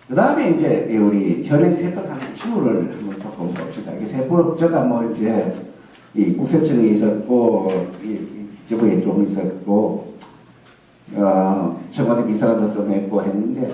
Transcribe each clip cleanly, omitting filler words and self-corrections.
그 다음에 이제 우리 현행 세법하는 이유를 한번 조금 봅시다. 이게 세법제가 뭐 이제 이 국세청이 있었고, 기재부에 좀 있었고, 청와대 비서관도 좀 했고 했는데,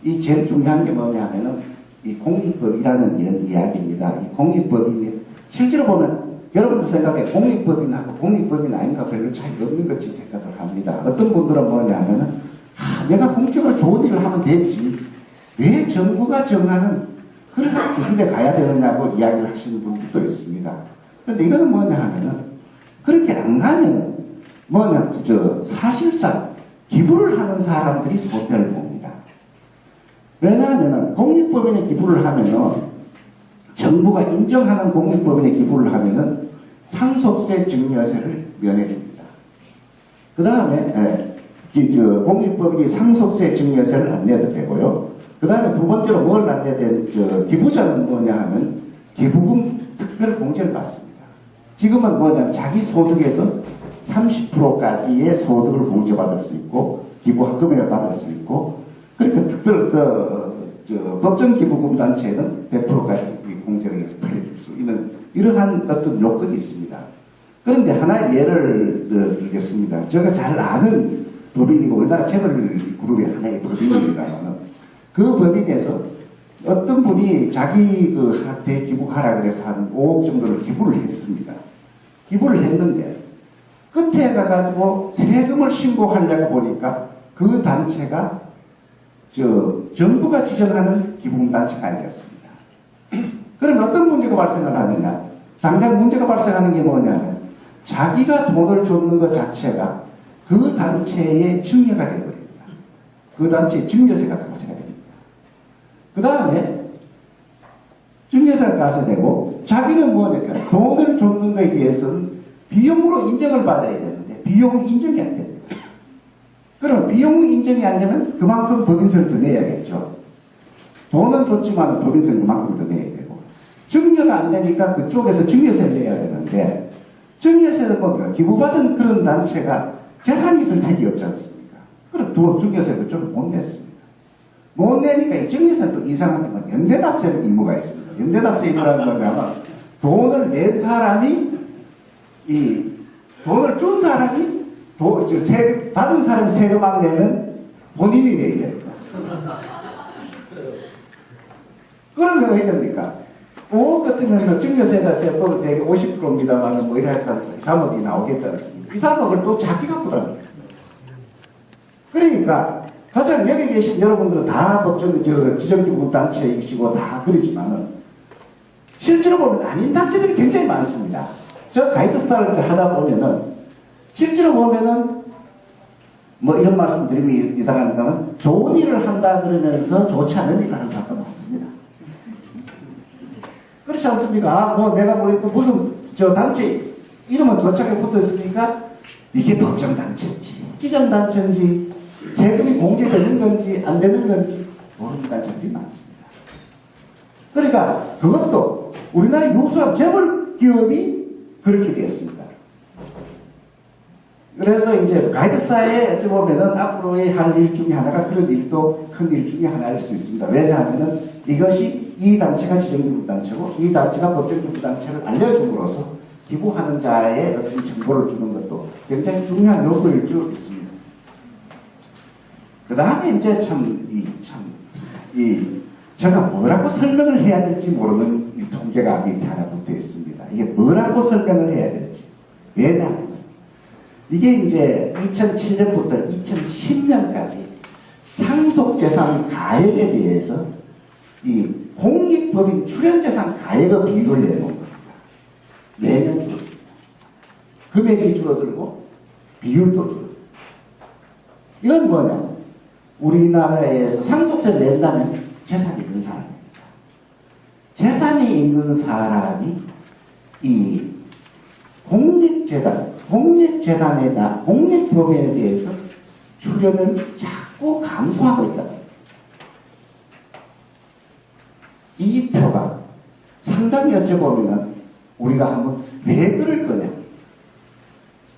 이 제일 중요한 게 뭐냐면은 이 공익법이라는 이런 이야기입니다. 이 공익법이 실제로 보면 여러분도 생각해 공익법인하고 공익법인 아닌가 별로 차이가 없는 것이 생각을 합니다. 어떤 분들은 뭐냐면은 내가 공적으로 좋은 일을 하면 되지 왜 정부가 정하는 그런 기준에 가야 되느냐고 이야기를 하시는 분들도 있습니다. 그런데 이거는 뭐냐 하면은 그렇게 안 가면은 뭐냐 사실상 기부를 하는 사람들이 손해를 봅니다. 왜냐하면 공익법인에 기부를 하면은 정부가 인정하는 공익법인에 기부를 하면은 상속세 증여세를 면해줍니다. 그 다음에 공익법인이 상속세 증여세를 안 내도 되고요. 그 다음에 두 번째로 뭘 안 내야 되는 기부자는 뭐냐 하면 기부금 특별공제를 받습니다. 지금은 뭐냐면 자기 소득에서 30%까지의 소득을 공제받을 수 있고 기부금액을 받을 수 있고 그러니까 특별 법정 기부금 단체는 100%까지 공제를 해줄 수 있는 이러한 어떤 요건이 있습니다. 그런데 하나의 예를 들겠습니다. 제가 잘 아는 법인이고 우리나라 재벌 그룹의 하나의 법인입니다만 그 법인에서 어떤 분이 자기 한테 기부하라 그래서 한 5억 정도를 기부를 했습니다. 기부를 했는데 끝에 가가지고 세금을 신고하려고 보니까 그 단체가 정부가 지정하는 기부금 단체가 아니었습니다. 그럼 어떤 문제가 발생을 하느냐? 당장 문제가 발생하는 게 뭐냐면 자기가 돈을 줬는 것 자체가 그 단체의 증여가 되어버립니다. 그 단체의 증여세가 가세가 됩니다. 그 다음에 증여세가 가세되고 자기는 뭐냐면 돈을 줬는 것에 대해서는 비용으로 인정을 받아야 되는데 비용 인정이 안 됩니다. 그럼 비용 인정이 안 되면 그만큼 법인세를 더 내야겠죠. 돈은 줬지만 법인세는 그만큼 더 내야 되고 증여가 안 되니까 그쪽에서 증여세를 내야 되는데 증여세는 뭡니까? 기부받은 그런 단체가 재산이 있을 택이 없지 않습니까? 그럼 증여세도 좀 못 냈습니다. 못 내니까 이 증여세는 또 이상하게 연대납세 의무가 있습니다. 연대납세 의무라는 거냐면 돈을 낸 사람이 돈을 준 사람이 받은 사람이 세금만 내면 본인이 내야 됩니다. 그러면 왜 됩니까? 5억 같으면 증여세가 세법은 대개 50%입니다만 뭐 이래서 2, 3억이 나오겠지 않습니까? 2, 3억을 또 자기가 부담합니다. 그러니까 가장 여기 계신 여러분들은 다 법정 지정기부 단체이시고 다 그러지만은 실제로 보면 아닌 단체들이 굉장히 많습니다. 저 가이드스타를 하다 보면은 실제로 보면은 뭐 이런 말씀 드리면 이상합니다만 좋은 일을 한다 그러면서 좋지 않은 일을 하는 사람도 많습니다. 그렇지 않습니까? 뭐 내가 무슨 단체 이름은 도착에 붙어 있으니까 이게 법정단체인지 지정단체인지 세금이 공제되는 건지 안 되는 건지 모르는 단체들이 많습니다. 그러니까 그것도 우리나라 유수한 재벌 기업이 그렇게 됐습니다. 그래서 이제 가이드사에 어찌 보면은 앞으로의 할 일 중에 하나가 그런 일도 큰 일 중에 하나일 수 있습니다. 왜냐하면은 이것이 이 단체가 지정기부단체고 이 단체가 법정기부단체를 알려줌으로써 기부하는 자의 어떤 정보를 주는 것도 굉장히 중요한 요소일 수 있습니다. 그 다음에 이제 제가 뭐라고 설명을 해야 될지 모르는 이 통계가 밑에 하나 붙어 있습니다. 이게 뭐라고 설명을 해야 될지. 왜냐하면 이게 이제 2007년부터 2010년까지 상속재산 가액에 대해서 이 공익법인 출연재산 가액의 비율을 내놓은 겁니다. 매년 줄어듭니다. 금액이 줄어들고 비율도 줄어듭니다. 이건 뭐냐? 우리나라에서 상속세를 낸다면 재산이 있는 사람입니다. 재산이 있는 사람이 이 공익재단에다 공익법인에 대해서 출연을 자꾸 감소하고 있다. 이 표가 상당히 어찌보면 우리가 한번 왜 그럴 거냐.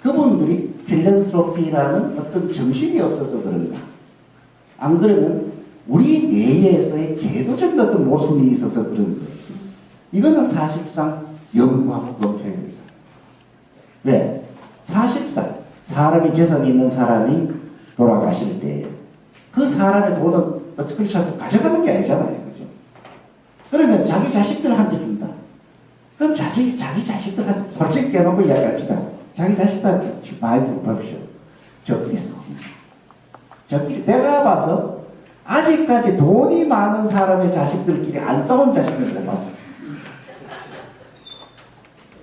그분들이 필랜스로피라는 어떤 정신이 없어서 그런가. 안 그러면 우리 내에서의 제도적 어떤 모순이 있어서 그런 거지. 이거는 사실상 연구하고 검토해야 되는 사람. 왜? 사실상 사람이 재산이 있는 사람이 돌아가실 때 그 사람의 돈은 어떻게 해서 가져가는 게 아니잖아요. 그죠? 그러면 자기 자식들한테 준다. 그럼 자기 자식들한테 솔직히 깨놓고 이야기합시다. 자기 자식들한테 많이 좀 봅시오. 저끼리 싸웁니다. 저끼리 내가 봐서 아직까지 돈이 많은 사람의 자식들끼리 안 싸운 자식들을 못 봤어.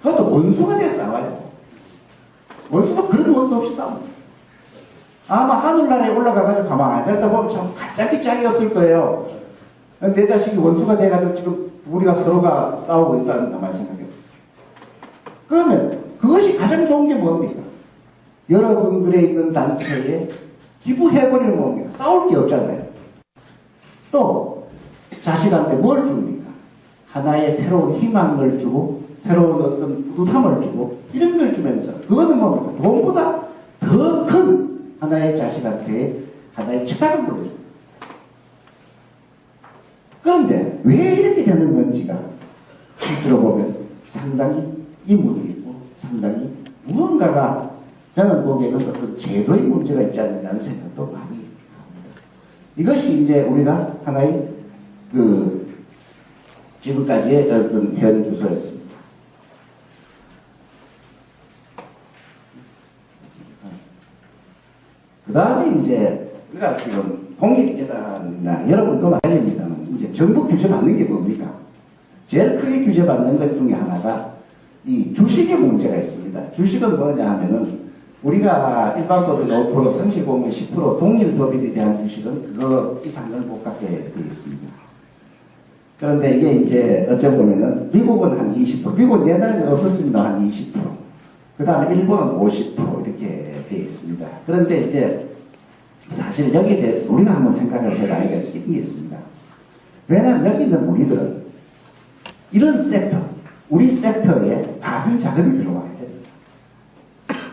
그것도 원수가 돼서 싸워요. 원수도 그런 원수 없이 싸웁니다. 아마 하늘나라에 올라가가지고 가만히 앉았다 보면 참 가짜기 짝이 없을 거예요. 내 자식이 원수가 돼가지고 지금 우리가 서로가 싸우고 있다는 가만히 생각해보세요. 그러면 그것이 가장 좋은 게 뭡니까? 여러분들의 있는 단체에 기부해버리는 겁니다. 싸울 게 없잖아요. 또 자식한테 뭘 줍니까? 하나의 새로운 희망을 주고 새로운 어떤 뿌듯함을 주고 이런 걸 주면서 그거는 뭡니까? 돈보다 더 큰 하나의 자식한테 하나의 축하를 보여줍니다. 그런데 왜 이렇게 되는 건지가 실제로 보면 상당히 이문이 있고 상당히 무언가가 저는 보기에는 어떤 제도의 문제가 있지 않느냐는 생각도 많이 합니다. 이것이 이제 우리가 하나의 지금까지의 어떤 현 주소였습니다. 그 다음에 이제 우리가 지금 공익재단이나 여러분도 말입니다만 이제 정부 규제받는 게 뭡니까? 제일 크게 규제받는 것 중에 하나가 이 주식의 문제가 있습니다. 주식은 뭐냐 하면은 우리가 일반법인 5%, 성실공인 10%, 독립법인에 대한 주식은 그거 이상을 못 갖게 되어 있습니다. 그런데 이게 이제 어쩌보면은 미국은 한 20%, 미국은 옛날에는 없었습니다. 한 20%. 그 다음에 일본은 50% 이렇게 되어 있습니다. 그런데 이제 사실 여기에 대해서 우리가 한번 생각을 해봐야 할 게 있습니다. 왜냐하면 여기 있는 우리들은 이런 섹터, 우리 섹터에 많은 자금이 들어와야 됩니다.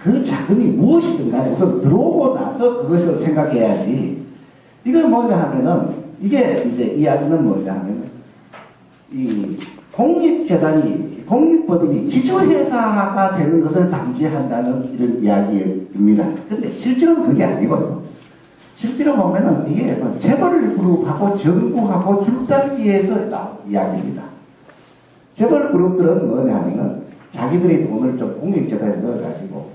그 자금이 무엇이든 간에 우선 들어오고 나서 그것을 생각해야지. 이건 뭐냐 하면은 이게 이제 이야기는 뭐냐 하면은 이 공익재단이 공익법인이 지주회사가 되는 것을 방지한다는 이런 이야기입니다. 근데 실제로는 그게 아니고요. 실제로 보면은 이게 뭐 재벌그룹하고 정부하고 줄다리기에서 나온 이야기입니다. 재벌그룹들은 뭐냐 하면은 자기들의 돈을 좀 공익재단에 넣어가지고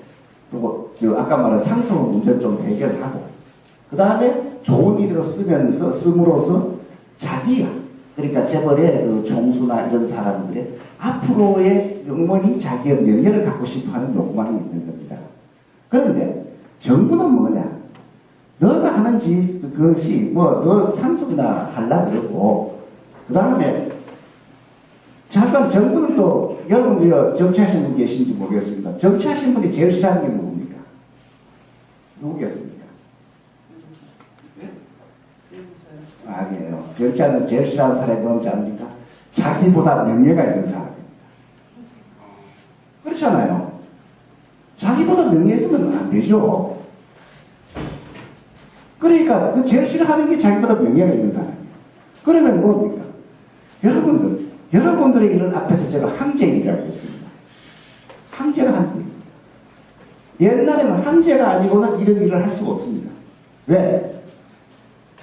그리고 아까 말한 상속 문제 좀 해결하고 그 다음에 좋은 일으로 씀으로써 자기가 그러니까 재벌의 그 총수나 이런 사람들의 앞으로의 영원히 자기의 명예를 갖고 싶어하는 욕망이 있는 겁니다. 그런데 정부는 뭐냐? 너가 하는 그것이 너 상속이나 하려고 그러고 그 다음에 잠깐 정부는 또 여러분들이 정치하신 분 계신지 모르겠습니다. 정치하신 분이 제일 싫어하는 게 누굽니까? 누구겠습니까? 아니에요. 정치하는 제일 싫어하는 사람이 뭔지 압니까? 자기보다 명예가 있는 사람입니다. 그렇잖아요. 자기보다 명예 있으면 안 되죠. 그러니까 그 제일 싫어하는 게 자기보다 명예가 있는 사람이에요. 그러면 뭡니까? 여러분들의 이런 앞에서 제가 항쟁이라고 했습니다. 항쟁을 한 겁니다. 옛날에는 항쟁가 아니고는 이런 일을 할 수가 없습니다. 왜?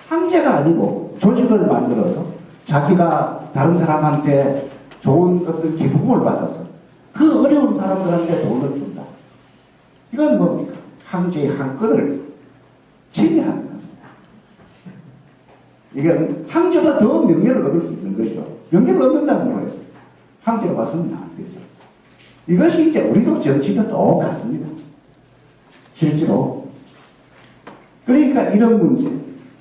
항쟁가 아니고 조직을 만들어서 자기가 다른 사람한테 좋은 어떤 기부금을 받아서 그 어려운 사람들한테 돈을 준다. 이건 뭡니까? 항쟁의 한 건을 침해하는 겁니다. 이게 항쟁보다 더 명예를 얻을 수 있는 거죠. 명예를 얻는다는 거예요. 항쟁에 봐서는 안 되죠. 이것이 이제 우리도 정치도 똑같습니다. 실제로. 그러니까 이런 문제.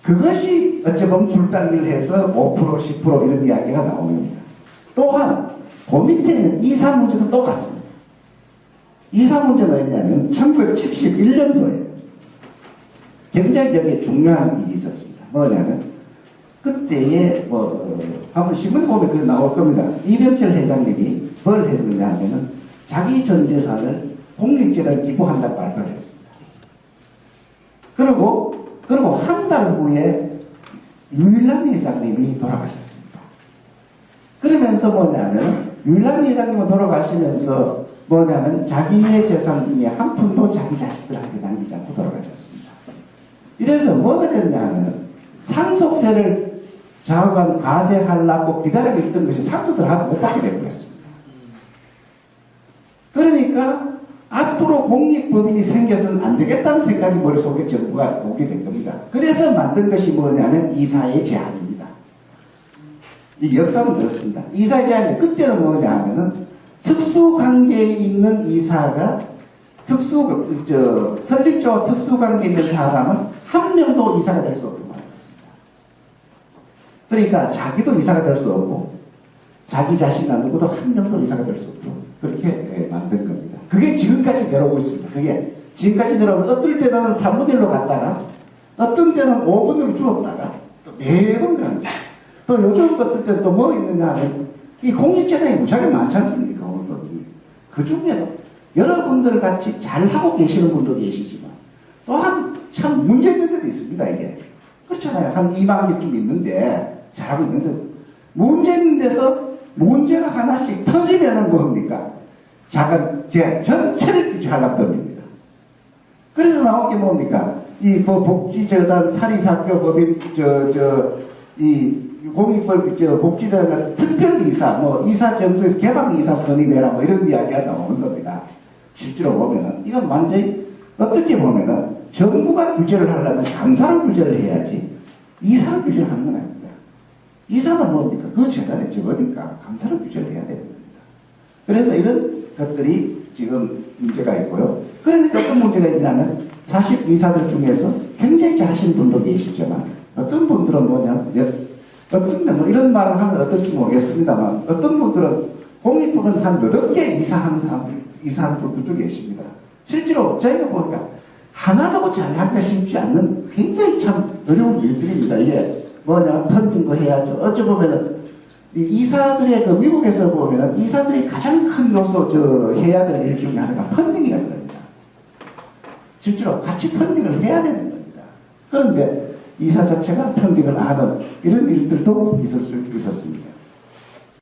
그것이 어쩌면 줄다리기를 해서 5%, 10% 이런 이야기가 나옵니다. 또한 그 밑에는 이사 문제도 똑같습니다. 이사 문제는 뭐냐면 1971년도에 굉장히 여기에 중요한 일이 있었습니다. 뭐냐면 그때에 한번 신문 보면 그게 나올 겁니다. 이병철 회장님이 뭘 했느냐 하면은 자기 전 재산을 공익재단에 기부한다고 발표를 했습니다. 그리고 한 달 후에 유일남 회장님이 돌아가셨습니다. 그러면서 뭐냐면 유일남 회장님은 돌아가시면서 뭐냐면 자기의 재산 중에 한 푼도 자기 자식들한테 남기지 않고 돌아가셨습니다. 이래서 뭐가 됐냐면 상속세를 자관 과세하려고 기다리고 있던 것이 상속들하고 못 받게 되버렸습니다. 그러니까 앞으로 공익법인이 생겨서는 안 되겠다는 생각이 머릿속에 정부가 오게 된 겁니다. 그래서 만든 것이 뭐냐면 이사의 제한입니다. 이 역사는 그렇습니다. 이사의 제한이 그때는 뭐냐 하면은 특수관계에 있는 이사가 설립적으로 특수관계에 있는 사람은 한 명도 이사가 될 수 없는 말이었습니다. 그러니까 자기도 이사가 될 수 없고 자기 자식이나 누구도 한 명도 이사가 될 수 없고 그렇게 만든 겁니다. 그게 지금까지 내려오고 있습니다. 그게 지금까지 내려오고 어떨 때는 3분의 1로 갔다가 어떤 때는 5분으로 줄었다가 또 매번 그럽니다. 또 요즘 어떨 때는 또 뭐 있느냐 하면 이 공익재단이 무지하게 많지 않습니까? 그 중에도 여러분들 같이 잘하고 계시는 분도 계시지만 또한 참 문제 있는 데도 있습니다. 이게 그렇잖아요. 한 2만 개쯤 있는데 잘하고 있는데 문제 있는 데서 문제가 하나씩 터지면은 뭡니까? 제 전체를 규제하려고 합니다. 그래서 나온 게 뭡니까? 이 복지재단 사립학교 법인 이 공익법 복지재단 같은 특별이사 이사 정수에서 개방이사 선임해라 이런 이야기가 나오는 겁니다. 실제로 보면은 이건 완전히 어떻게 보면은 정부가 규제를 하려면 감사로 규제를 해야지 이사를 규제를 하는 건 아닙니다. 이사는 뭡니까? 그 재단의 적으니까 감사로 규제를 해야 됩니다. 그래서 이런 것들이 지금 문제가 있고요. 그러니까 어떤 문제가 있냐면 사실 이사들 중에서 굉장히 잘하시는 분도 계시지만 어떤 분들은 어떤 데 이런 말을 하면 어떨지 모르겠습니다만 어떤 분들은 공익법은 한 8개 이사하는 분들도 계십니다. 실제로 저희가 보니까 하나도 잘하기가 쉽지 않는 굉장히 참 어려운 일들입니다. 이게 펀딩도 해야죠. 어찌 보면은 이 이사들의 미국에서 보면 이사들이 가장 큰 요소 해야 될 일 중에 하나가 펀딩이라고 합니다. 실제로 같이 펀딩을 해야 되는 겁니다. 그런데 이사 자체가 펀딩을 안 하는 이런 일들도 있었습니다.